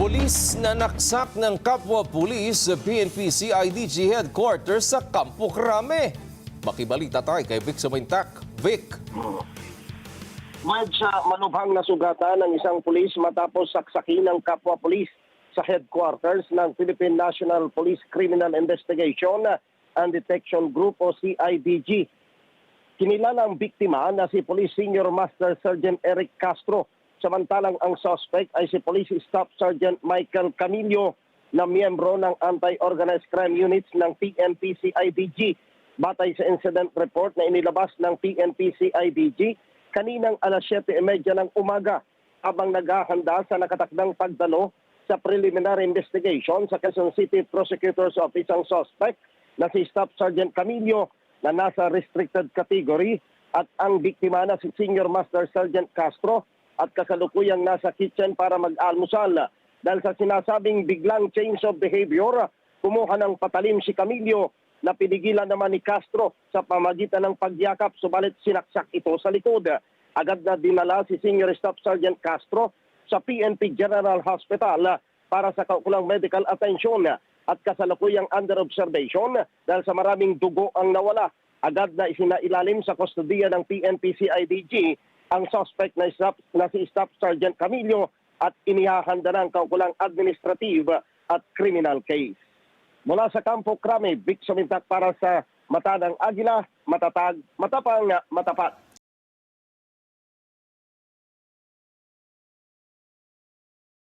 Pulis na naksak ng kapwa pulis sa PNP CIDG headquarters sa Campo Crame. Makibalita tayo kay Vic Sumintak. Vic. Medyo malubhang nasugatan ng isang pulis matapos saksakin ng kapwa pulis sa headquarters ng Philippine National Police Criminal Investigation and Detection Group o CIDG. Kinilala ang biktima na si Police Senior Master Sergeant Eric Castro. Samantalang ang suspect ay si Police Staff Sergeant Michael Camillo na miyembro ng Anti-Organized Crime Units ng PNP CIDG. Batay sa incident report na inilabas ng PNP CIDG kaninang alas 7:30 ng umaga habang naghahanda sa nakatakdang pagdalo sa preliminary investigation sa Quezon City Prosecutor's Office ang suspect na si Staff Sergeant Camillo na nasa restricted category at ang biktima na si Senior Master Sergeant Castro at kasalukuyang nasa kitchen para mag-almusal. Dahil sa sinasabing biglang change of behavior, kumuha ng patalim si Camillo na pinigilan naman ni Castro sa pamagitan ng pagyakap, subalit sinaksak ito sa likod. Agad na dinala si Senior Staff Sergeant Castro sa PNP General Hospital para sa kaukulang medical attention at kasalukuyang under observation dahil sa maraming dugo ang nawala. Agad na isinailalim sa kustodiya ng PNP CIDG ang suspect na si Staff Sergeant Camillo at inihahanda ng kaukulang administrative at criminal case. Mula sa Campo Crame, Vic Sumintak para sa Mata ng Agila, matatag, matapang, matapat.